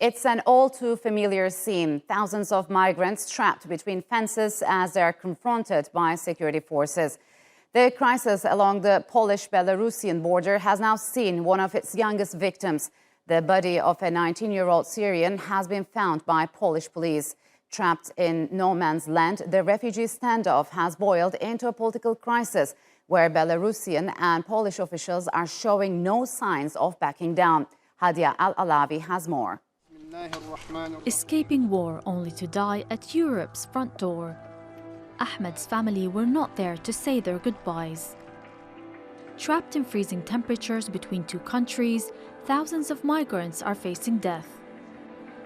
It's an all too familiar scene. Thousands of migrants trapped between fences as they are confronted by security forces. The crisis along the Polish-Belarusian border has now seen one of its youngest victims. The body of a 19-year-old Syrian has been found by Polish police. Trapped in no man's land, the refugee standoff has boiled into a political crisis where Belarusian and Polish officials are showing no signs of backing down. Hadia Al-Alawi has more. Escaping war only to die at Europe's front door. Ahmed's family were not there to say their goodbyes. Trapped in freezing temperatures between two countries, thousands of migrants are facing death.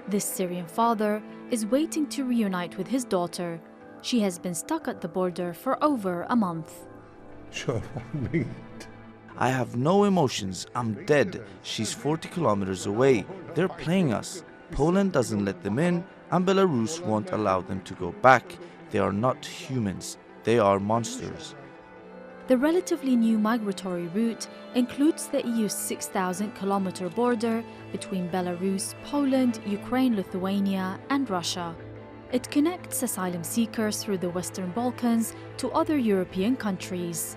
This Syrian father is waiting to reunite with his daughter. She has been stuck at the border for over a month. I have no emotions. I'm dead. She's 40 kilometers away. They're playing us. Poland doesn't let them in, and Belarus won't allow them to go back. They are not humans. They are monsters. The relatively new migratory route includes the EU's 6,000-kilometer border between Belarus, Poland, Ukraine, Lithuania, and Russia. It connects asylum seekers through the Western Balkans to other European countries.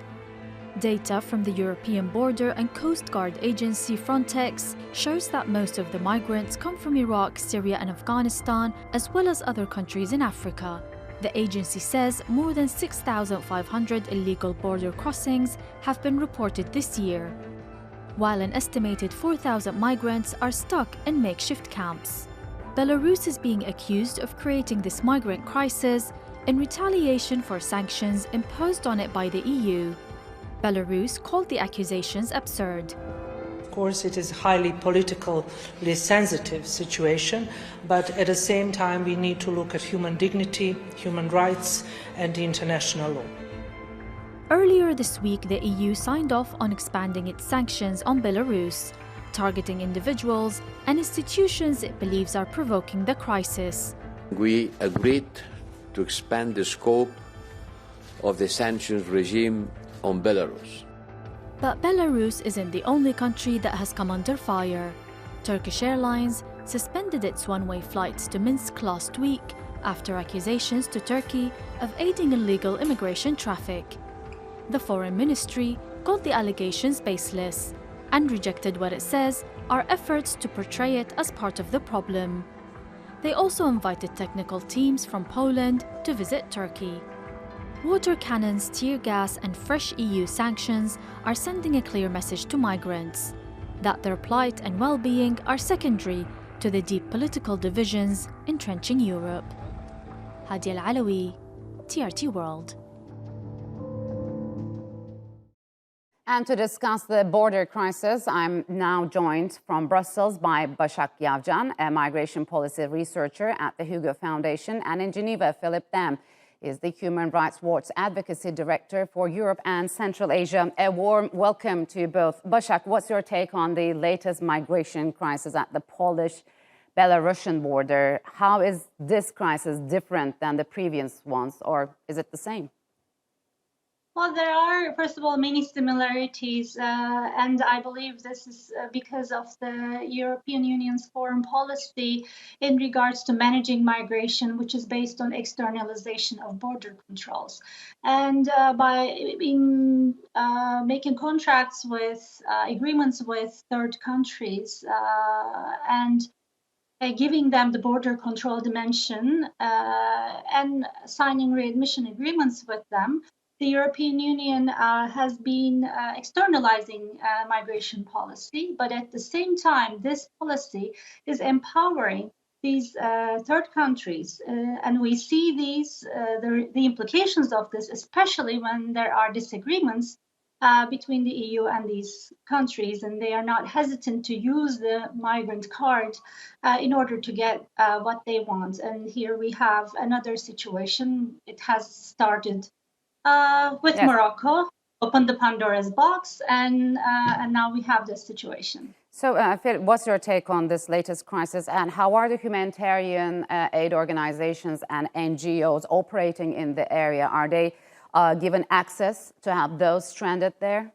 Data from the European Border and Coast Guard Agency Frontex shows that most of the migrants come from Iraq, Syria, and Afghanistan, as well as other countries in Africa. The agency says more than 6,500 illegal border crossings have been reported this year, while an estimated 4,000 migrants are stuck in makeshift camps. Belarus is being accused of creating this migrant crisis in retaliation for sanctions imposed on it by the EU. Belarus called the accusations absurd. Of course, it is a highly politically sensitive situation, but at the same time we need to look at human dignity, human rights and international law. Earlier this week, the EU signed off on expanding its sanctions on Belarus, targeting individuals and institutions it believes are provoking the crisis. We agreed to expand the scope of the sanctions regime on Belarus. But Belarus isn't the only country that has come under fire. Turkish Airlines suspended its one-way flights to Minsk last week after accusations to Turkey of aiding illegal immigration traffic. The Foreign Ministry called the allegations baseless and rejected what it says are efforts to portray it as part of the problem. They also invited technical teams from Poland to visit Turkey. Water cannons, tear gas, and fresh EU sanctions are sending a clear message to migrants that their plight and well-being are secondary to the deep political divisions entrenching Europe. Hadia Al-Alawi, TRT World. And to discuss the border crisis, I'm now joined from Brussels by Basak Yavcan, a migration policy researcher at the Hugo Foundation, and in Geneva, Philippe Dam is the Human Rights Watch Advocacy Director for Europe and Central Asia. A warm welcome to you both. Basak, what's your take on the latest migration crisis at the Polish-Belarusian border? How is this crisis different than the previous ones, or is it the same? Well, there are, first of all, many similarities, and I believe this is because of the European Union's foreign policy in regards to managing migration, which is based on externalization of border controls. And by making contracts with agreements with third countries and giving them the border control dimension and signing readmission agreements with them, the European Union has been externalizing migration policy, but at the same time, this policy is empowering these third countries. And we see the implications of this, especially when there are disagreements between the EU and these countries, and they are not hesitant to use the migrant card in order to get what they want. And here we have another situation. It has started with Morocco, opened the Pandora's box, and now we have this situation. So, Phil, what's your take on this latest crisis, and how are the humanitarian aid organizations and NGOs operating in the area? Are they given access to help those stranded there?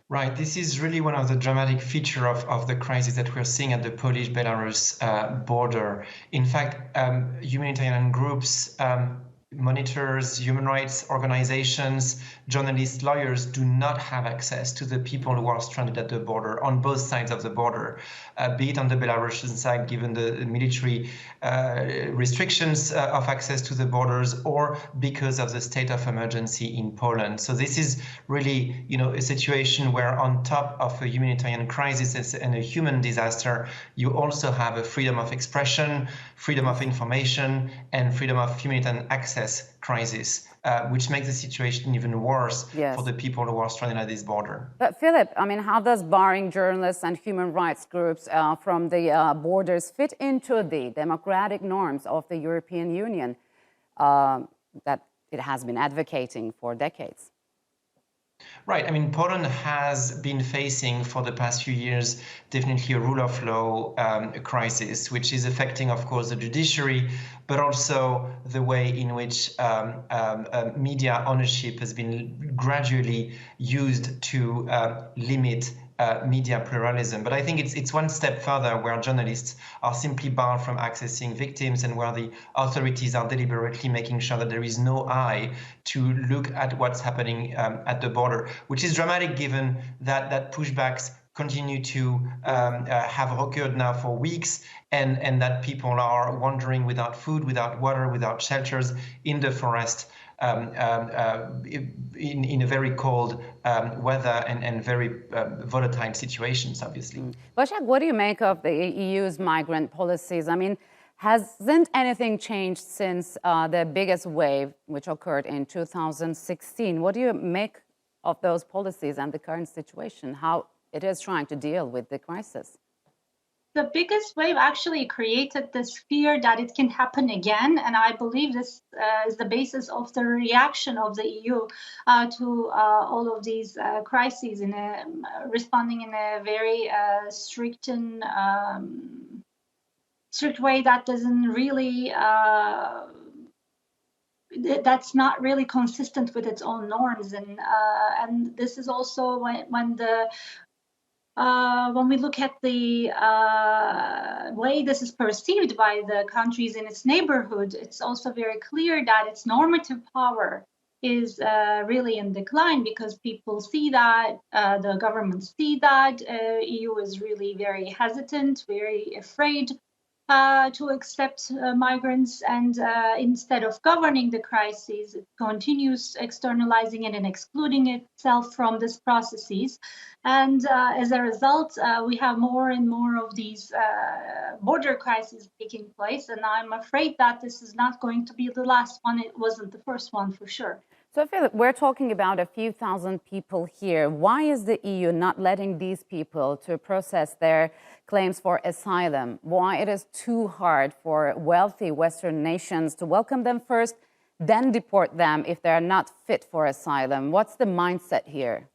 Right. This is really one of the dramatic features of the crisis that we're seeing at the Polish-Belarus border. In fact, humanitarian groups, monitors, human rights organizations, journalists, lawyers do not have access to the people who are stranded at the border on both sides of the border, be it on the Belarusian side, given the military restrictions of access to the borders, or because of the state of emergency in Poland. So this is really, a situation where on top of a humanitarian crisis and a human disaster, you also have a freedom of expression, freedom of information, and freedom of humanitarian access crisis, which makes the situation even worse for the people who are stranded at this border. But Philippe, how does barring journalists and human rights groups from the borders fit into the democratic norms of the European Union that it has been advocating for decades? Right. Poland has been facing for the past few years definitely a rule of law crisis, which is affecting, of course, the judiciary, but also the way in which media ownership has been gradually used to limit media pluralism. But I think it's one step further, where journalists are simply barred from accessing victims, and where the authorities are deliberately making sure that there is no eye to look at what's happening at the border, which is dramatic given that pushbacks continue to have occurred now for weeks, and that people are wandering without food, without water, without shelters in the forest, in a very cold weather and very volatile situations, obviously. Basak, what do you make of the EU's migrant policies? Hasn't anything changed since the biggest wave, which occurred in 2016? What do you make of those policies and the current situation, how it is trying to deal with the crisis? The biggest wave actually created this fear that it can happen again. And I believe this is the basis of the reaction of the EU to all of these crises, responding in a very strict way that doesn't really, that's not really consistent with its own norms. And this is also when we look at the way this is perceived by the countries in its neighborhood, it's also very clear that its normative power is really in decline, because people see that, the governments see that, EU is really very hesitant, very afraid to accept migrants, and instead of governing the crisis, it continues externalizing it and excluding itself from these processes. And as a result, we have more and more of these border crises taking place. And I'm afraid that this is not going to be the last one. It wasn't the first one, for sure. So, Philip, we're talking about a few thousand people here. Why is the EU not letting these people to process their claims for asylum? Why it is too hard for wealthy Western nations to welcome them first, then deport them if they're not fit for asylum? What's the mindset here?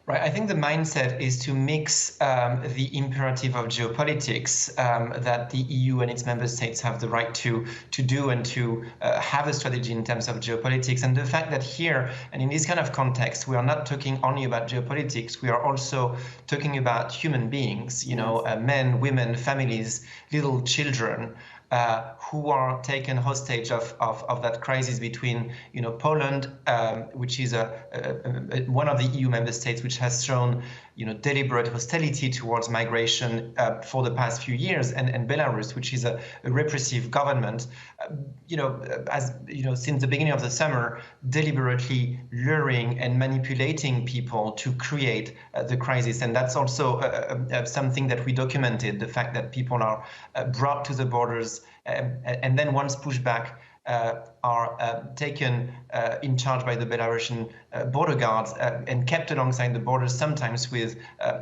Right. I think the mindset is to mix the imperative of geopolitics that the EU and its member states have the right to do, and to have a strategy in terms of geopolitics. And the fact that here, and in this kind of context, we are not talking only about geopolitics, we are also talking about human beings, men, women, families, little children, who are taken hostage of that crisis between, Poland, which is one of the EU member states which has shown, deliberate hostility towards migration for the past few years, and Belarus, which is a repressive government, since the beginning of the summer, deliberately luring and manipulating people to create the crisis. And that's also something that we documented, the fact that people are brought to the borders and then once pushed back, are taken in charge by the Belarusian border guards and kept alongside the borders, sometimes with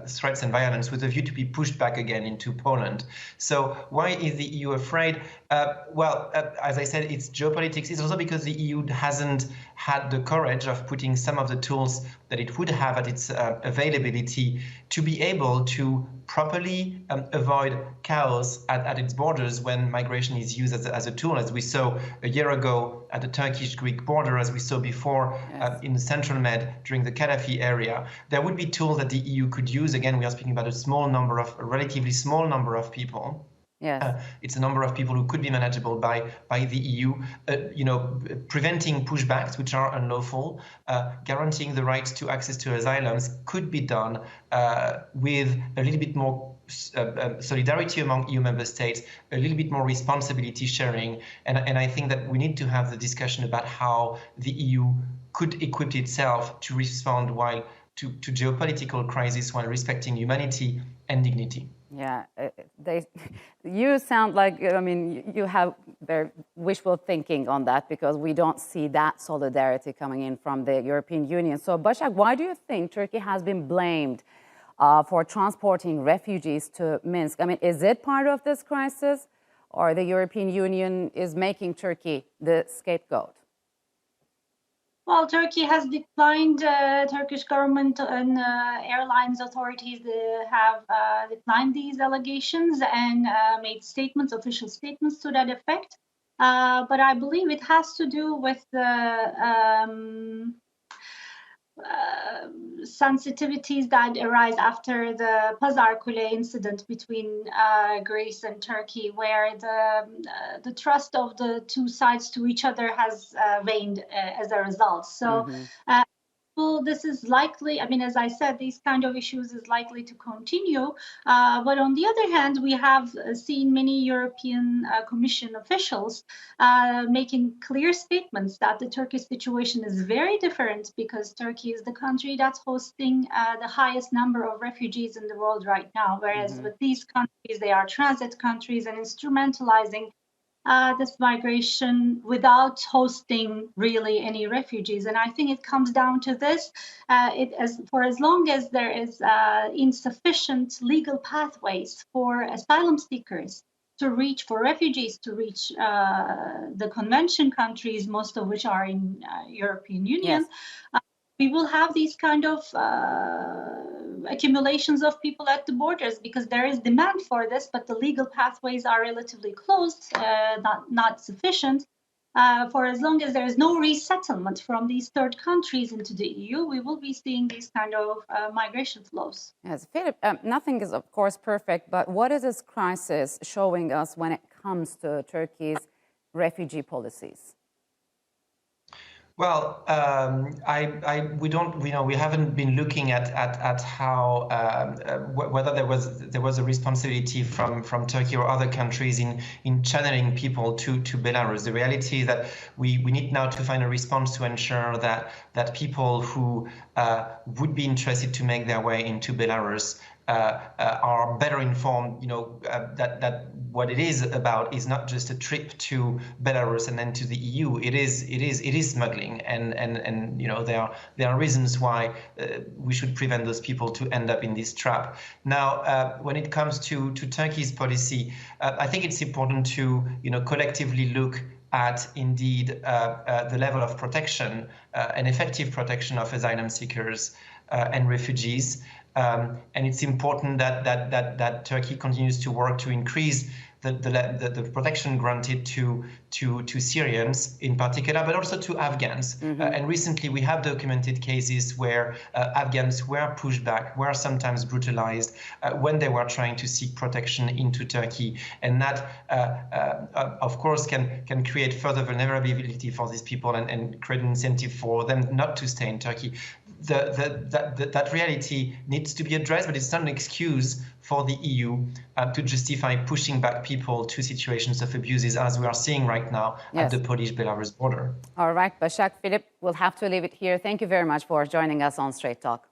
threats and violence, with a view to be pushed back again into Poland. So why is the EU afraid? As I said, it's geopolitics. It's also because the EU hasn't had the courage of putting some of the tools that it would have at its availability to be able to properly avoid chaos at its borders when migration is used as a tool, as we saw a year ago also at the Turkish-Greek border, as we saw before, in the Central Med during the Gaddafi area. There would be tools that the EU could use. Again, we are speaking about a relatively small number of people. Yes. It's a number of people who could be manageable by the EU, preventing pushbacks, which are unlawful, guaranteeing the right to access to asylums could be done with a little bit more solidarity among EU member states, a little bit more responsibility sharing. And I think that we need to have the discussion about how the EU could equip itself to respond to geopolitical crisis while respecting humanity and dignity. Yeah, you sound like, I mean, you have very wishful thinking on that, because we don't see that solidarity coming in from the European Union. So, Basak, why do you think Turkey has been blamed for transporting refugees to Minsk? I mean, is it part of this crisis, or the European Union is making Turkey the scapegoat? Well, Turkey has declined, Turkish government and airlines authorities have declined these allegations and made statements, official statements to that effect. But I believe it has to do with the sensitivities that arise after the Pazar Kule incident between Greece and Turkey, where the trust of the two sides to each other has waned as a result. So this is likely, I mean, as I said, these kind of issues is likely to continue. But on the other hand, we have seen many European Commission officials making clear statements that the Turkish situation is very different, because Turkey is the country that's hosting the highest number of refugees in the world right now. Whereas with these countries, they are transit countries and instrumentalizing this migration without hosting really any refugees. And I think it comes down to this. For as long as there is insufficient legal pathways for asylum seekers to reach, for refugees to reach the convention countries, most of which are in European Union, we will have these kind of accumulations of people at the borders, because there is demand for this, but the legal pathways are relatively closed, not sufficient. For as long as there is no resettlement from these third countries into the EU, we will be seeing these kind of migration flows. Yes, Philippe, nothing is of course perfect, but what is this crisis showing us when it comes to Turkey's refugee policies? Well, we haven't been looking at how whether there was a responsibility from Turkey or other countries in channeling people to Belarus. The reality is that we need now to find a response to ensure that people who would be interested to make their way into Belarus are better informed, that what it is about is not just a trip to Belarus and then to the EU. It is smuggling, and there are reasons why we should prevent those people to end up in this trap. Now, when it comes to Turkey's policy, I think it's important to collectively look at indeed the level of protection and effective protection of asylum seekers and refugees. And it's important that Turkey continues to work to increase the protection granted to Syrians in particular, but also to Afghans. And recently we have documented cases where Afghans were pushed back, were sometimes brutalized when they were trying to seek protection into Turkey. And that, of course, can create further vulnerability for these people and create an incentive for them not to stay in Turkey. That reality needs to be addressed, but it's not an excuse for the EU to justify pushing back people to situations of abuses, as we are seeing right now at the Polish-Belarus border. All right, Basak, Philippe, we'll have to leave it here. Thank you very much for joining us on Straight Talk.